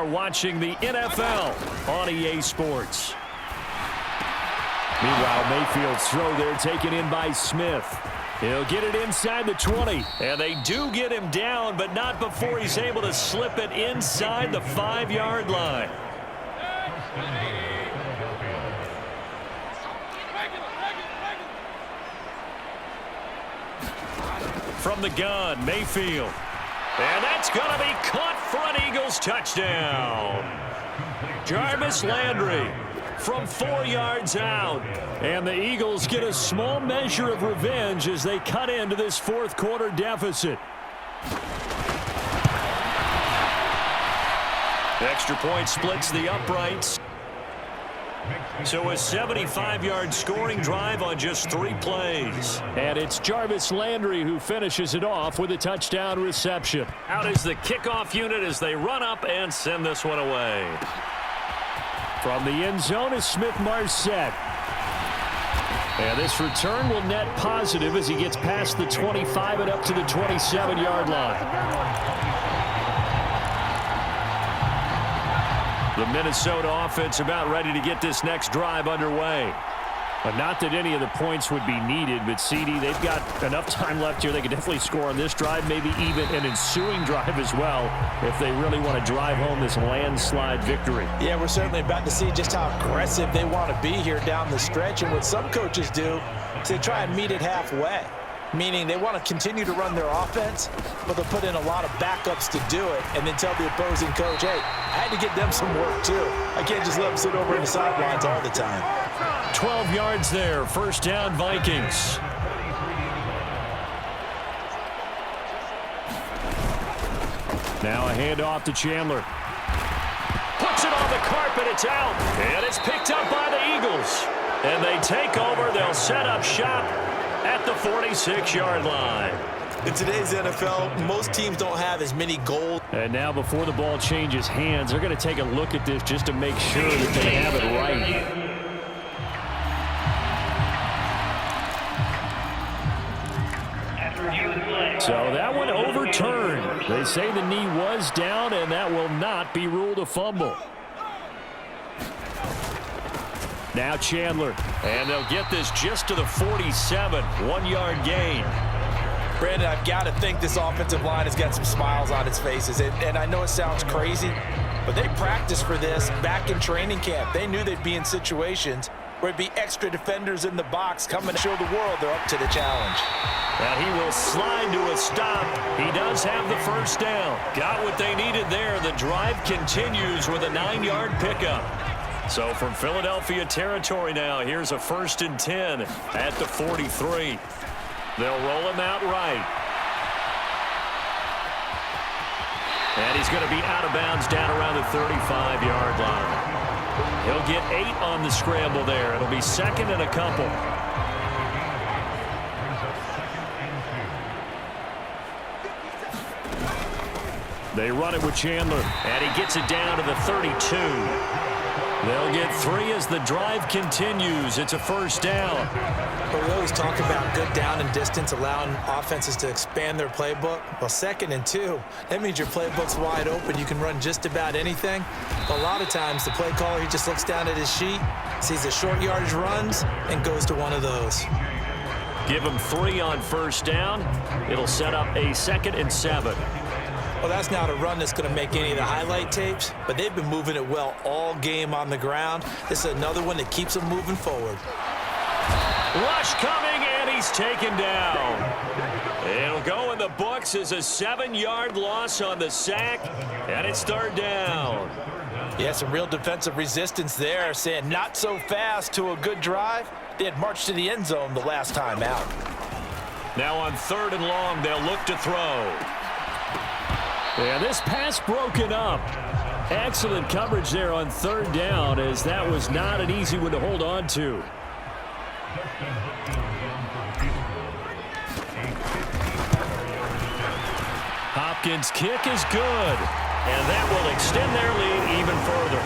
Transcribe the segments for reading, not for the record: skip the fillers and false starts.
are watching the NFL on EA Sports. Meanwhile, Mayfield's throw there taken in by Smith. He'll get it inside the 20. And they do get him down, but not before he's able to slip it inside the 5-yard line. From the gun, Mayfield. And that's going to be caught for an Eagles touchdown. Jarvis Landry from 4 yards out. And the Eagles get a small measure of revenge as they cut into this fourth quarter deficit. The extra point splits the uprights. So a 75-yard scoring drive on just 3 plays. And it's Jarvis Landry who finishes it off with a touchdown reception. Out is the kickoff unit as they run up and send this one away. From the end zone is Smith-Marset. And this return will net positive as he gets past the 25 and up to the 27-yard line. The Minnesota offense about ready to get this next drive underway. But not that any of the points would be needed, but CD, they've got enough time left here. They could definitely score on this drive, maybe even an ensuing drive as well, if they really want to drive home this landslide victory. Yeah, we're certainly about to see just how aggressive they want to be here down the stretch. And what some coaches do is they try and meet it halfway, meaning they want to continue to run their offense, but they'll put in a lot of backups to do it and then tell the opposing coach, hey, I had to get them some work too. I can't just let them sit over in the sidelines all the time. 12 yards there, first down Vikings. Now a handoff to Chandler. Puts it on the carpet, it's out, and it's picked up by the Eagles. And they take over, they'll set up shop at the 46-yard line. In today's NFL, most teams don't have as many goals. And now before the ball changes hands, they're going to take a look at this just to make sure that they have it right. So that one overturned. They say the knee was down, and that will not be ruled a fumble. Now Chandler, and they'll get this just to the 47, 1-yard gain. Brandon, I've got to think this offensive line has got some smiles on its faces. And I know it sounds crazy, but they practiced for this back in training camp. They knew they'd be in situations where it'd be extra defenders in the box coming to show the world they're up to the challenge. And he will slide to a stop. He does have the first down. Got what they needed there. The drive continues with a 9-yard pickup. So from Philadelphia territory now, here's a 1st and 10 at the 43. They'll roll him out right. And he's going to be out of bounds down around the 35-yard line. He'll get 8 on the scramble there. It'll be 2nd and a couple. They run it with Chandler, and he gets it down to the 32. They'll get 3 as the drive continues. It's a first down. Well, we always talk about good down and distance, allowing offenses to expand their playbook. Well, 2nd and 2, that means your playbook's wide open. You can run just about anything. But a lot of times, the play caller, he just looks down at his sheet, sees the short yardage runs, and goes to one of those. Give him 3 on first down. It'll set up a 2nd and 7. Well, that's not a run that's going to make any of the highlight tapes, but they've been moving it well all game on the ground. This is another one that keeps them moving forward. Rush coming, and he's taken down. It'll go in the books as a 7-yard loss on the sack, and it's 3rd down. Yeah, some real defensive resistance there, saying not so fast to a good drive. They had marched to the end zone the last time out. Now on 3rd and long, they'll look to throw. And this pass broken up. Excellent coverage there on 3rd down, as that was not an easy one to hold on to. Hopkins' kick is good, and that will extend their lead even further.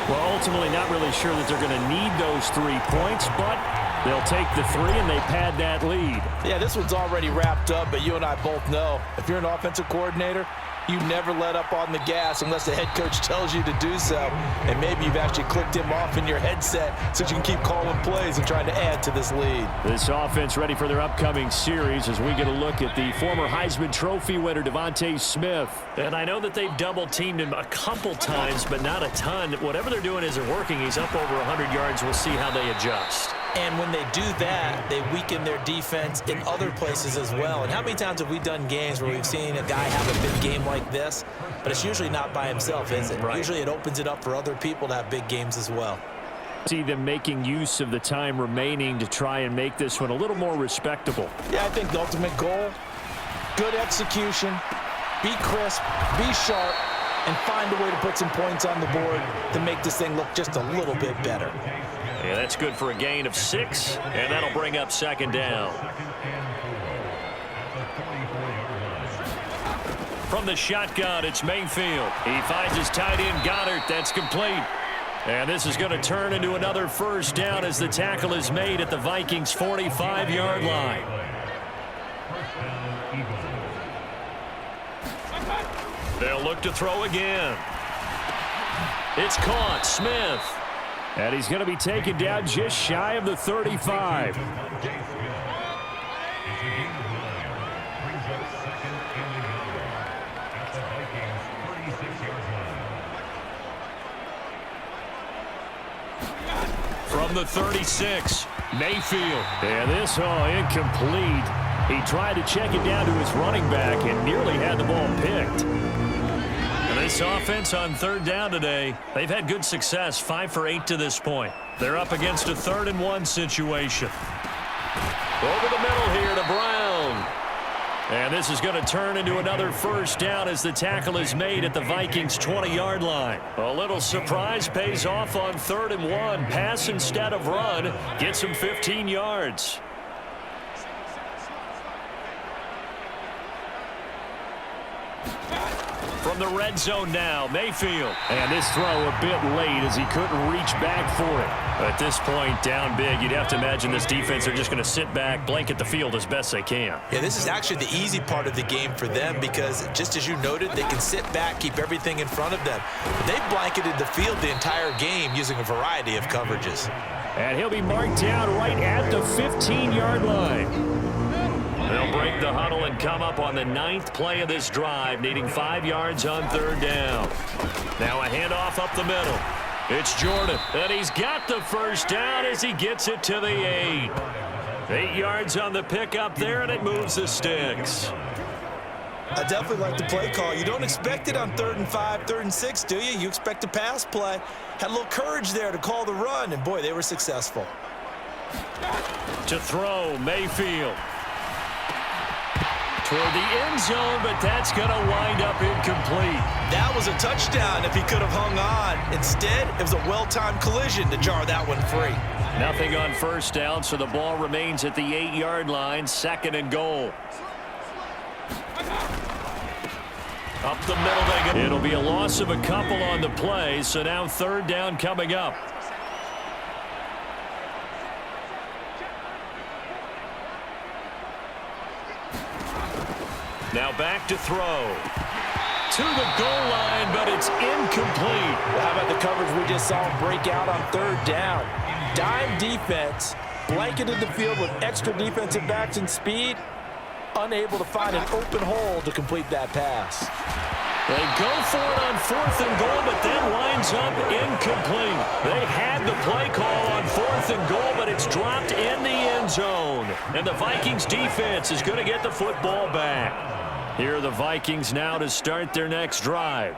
Well, ultimately not really sure that they're going to need those 3 points, but They'll take the 3, and they pad that lead. Yeah, this one's already wrapped up, but you and I both know if you're an offensive coordinator, you never let up on the gas unless the head coach tells you to do so. And maybe you've actually clicked him off in your headset so you can keep calling plays and trying to add to this lead. This offense ready for their upcoming series as we get a look at the former Heisman Trophy winner, Devontae Smith. And I know that they've double-teamed him a couple times, but not a ton. Whatever they're doing isn't working. He's up over 100 yards. We'll see how they adjust. And when they do that, they weaken their defense in other places as well. And how many times have we done games where we've seen a guy have a big game like this, but it's usually not by himself, is it? Right. Usually it opens it up for other people to have big games as well. See them making use of the time remaining to try and make this one a little more respectable. Yeah, I think the ultimate goal, good execution, be crisp, be sharp, and find a way to put some points on the board to make this thing look just a little bit better. Yeah, that's good for a gain of 6, and that'll bring up second down. From the shotgun, it's Mayfield. He finds his tight end, Goddard. That's complete. And this is going to turn into another first down as the tackle is made at the Vikings' 45-yard line. They'll look to throw again. It's caught. Smith. And he's going to be taken down just shy of the 35. From the 36, Mayfield. And this, incomplete. He tried to check it down to his running back and nearly had the ball picked. And this offense on third down today, they've had good success, 5 for 8 to this point. They're up against a 3rd and 1 situation. Over the middle here to Brown. And this is going to turn into another first down as the tackle is made at the Vikings' 20-yard line. A little surprise pays off on 3rd and 1. Pass instead of run. Gets him 15 yards. From the red zone now, Mayfield. And this throw a bit late as he couldn't reach back for it. At this point, down big, you'd have to imagine this defense are just going to sit back, blanket the field as best they can. Yeah, this is actually the easy part of the game for them because, just as you noted, they can sit back, keep everything in front of them. But they've blanketed the field the entire game using a variety of coverages. And he'll be marked down right at the 15-yard line. They'll break the huddle and come up on the 9th play of this drive, needing 5 yards on 3rd down. Now a handoff up the middle. It's Jordan, and he's got the first down as he gets it to the 8. 8 yards on the pickup there, and it moves the sticks. I definitely like the play call. You don't expect it on 3rd and 5, 3rd and 6, do you? You expect a pass play. Had a little courage there to call the run, and boy, they were successful. To throw, Mayfield. Toward the end zone, but that's going to wind up incomplete. That was a touchdown if he could have hung on. Instead, it was a well-timed collision to jar that one free. Nothing on first down, so the ball remains at the 8-yard line, 2nd and goal. Up the middle they go. It'll be a loss of a couple on the play, so now 3rd down coming up. Now back to throw. To the goal line, but it's incomplete. Well, how about the coverage we just saw him break out on 3rd down? Dime defense, blanketed the field with extra defensive backs and speed, unable to find an open hole to complete that pass. They go for it on 4th and goal, but then winds up incomplete. They had the play call on 4th and goal, but it's dropped in the end zone. And the Vikings defense is going to get the football back. Here are the Vikings now to start their next drive.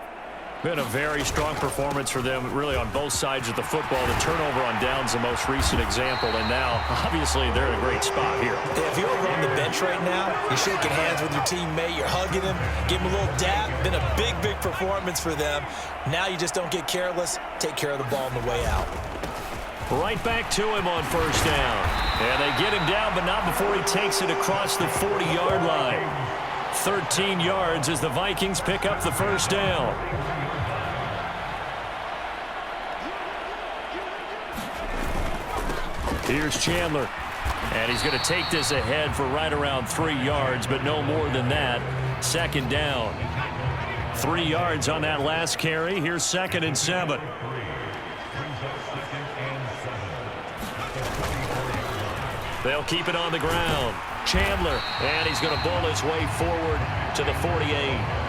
Been a very strong performance for them, really, on both sides of the football. The turnover on downs, the most recent example, and now, obviously, they're in a great spot here. Yeah, if you're over on the bench right now, you're shaking hands with your teammate, you're hugging him, give him a little dap. Been a big, big performance for them. Now you just don't get careless. Take care of the ball on the way out. Right back to him on first down. And they get him down, but not before he takes it across the 40-yard line. 13 yards as the Vikings pick up the first down. Here's Chandler. And he's going to take this ahead for right around 3 yards, but no more than that. Second down. 3 yards on that last carry. Here's 2nd and 7. They'll keep it on the ground. Chandler, and he's going to bowl his way forward to the 48.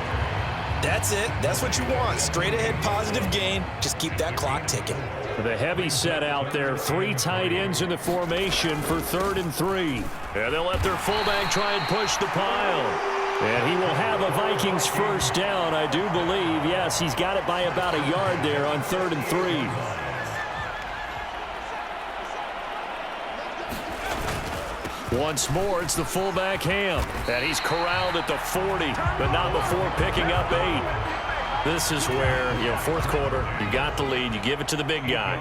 That's it. That's what you want. Straight ahead positive gain. Just keep that clock ticking. The heavy set out there. 3 tight ends in the formation for 3rd and 3. And they'll let their fullback try and push the pile. And he will have a Vikings first down, I do believe. Yes, he's got it by about a yard there on 3rd and 3. Once more, it's the fullback Ham. And he's corralled at the 40, but not before picking up 8. This is where, fourth quarter, you got the lead, you give it to the big guy.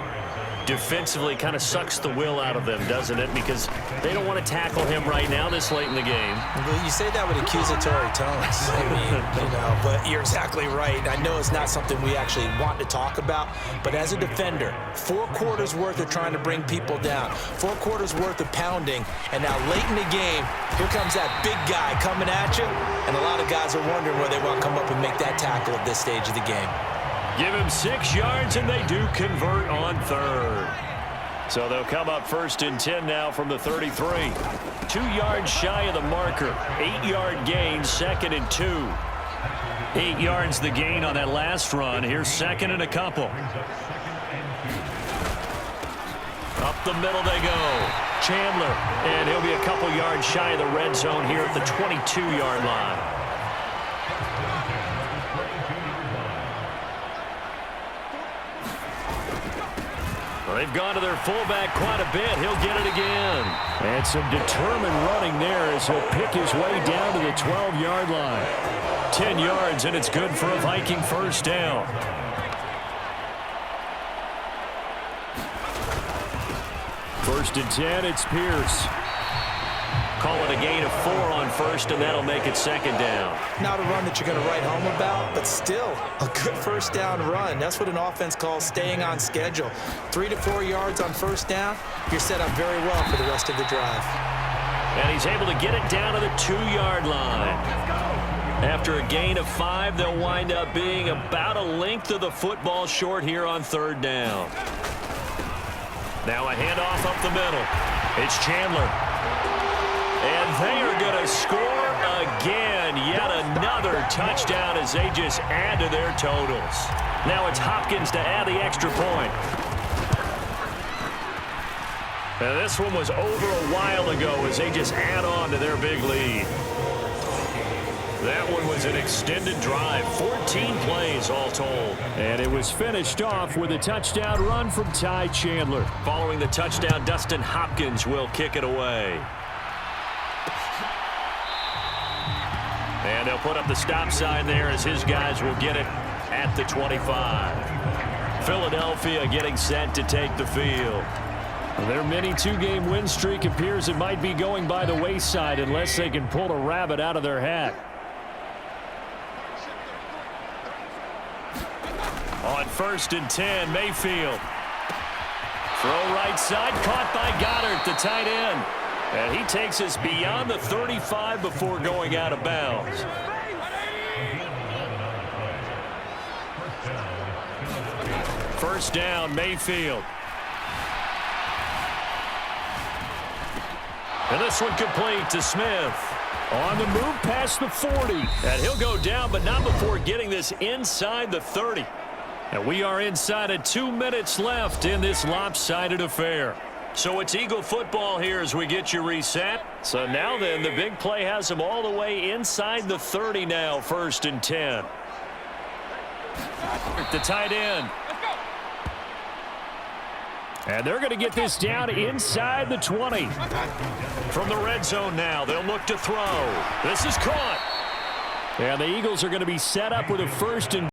Defensively kind of sucks the will out of them, doesn't it? Because they don't want to tackle him right now this late in the game. Well, you say that with accusatory tones. I mean, but you're exactly right. I know it's not something we actually want to talk about, but as a defender, 4 quarters worth of trying to bring people down, 4 quarters worth of pounding, and now late in the game, here comes that big guy coming at you, and a lot of guys are wondering where they want to come up and make that tackle at this stage of the game. Give him 6 yards, and they do convert on 3rd. So they'll come up 1st and 10 now from the 33. 2 yards shy of the marker. 8-yard gain, 2nd and 2. 8 yards the gain on that last run. Here's 2nd and a couple. Up the middle they go. Chandler, and he'll be a couple yards shy of the red zone here at the 22-yard line. They've gone to their fullback quite a bit. He'll get it again. And some determined running there as he'll pick his way down to the 12-yard line. 10 yards, and it's good for a Viking first down. First and 10, it's Pierce. Call it a gain of 4 on 1st, and that'll make it 2nd down. Not a run that you're going to write home about, but still a good first down run. That's what an offense calls staying on schedule. 3 to 4 yards on 1st down, you're set up very well for the rest of the drive. And he's able to get it down to the 2-yard line. After a gain of 5, they'll wind up being about a length of the football short here on 3rd down. Now a handoff up the middle. It's Chandler. And they are going to score again. Yet another touchdown as they just add to their totals. Now it's Hopkins to add the extra point. And this one was over a while ago as they just add on to their big lead. That one was an extended drive, 14 plays all told. And it was finished off with a touchdown run from Ty Chandler. Following the touchdown, Dustin Hopkins will kick it away. And they'll put up the stop sign there as his guys will get it at the 25. Philadelphia getting set to take the field. Their mini 2-game win streak appears it might be going by the wayside unless they can pull a rabbit out of their hat. On 1st and 10, Mayfield. Throw right side, caught by Goddard, the tight end. And he takes us beyond the 35 before going out of bounds. First down, Mayfield. And this one complete to Smith. On the move past the 40. And he'll go down, but not before getting this inside the 30. And we are inside of 2 minutes left in this lopsided affair. So it's Eagle football here as we get you reset. So now then, the big play has them all the way inside the 30 now, 1st and 10. The tight end. And they're going to get this down inside the 20. From the red zone now, they'll look to throw. This is caught. And the Eagles are going to be set up with a 1st and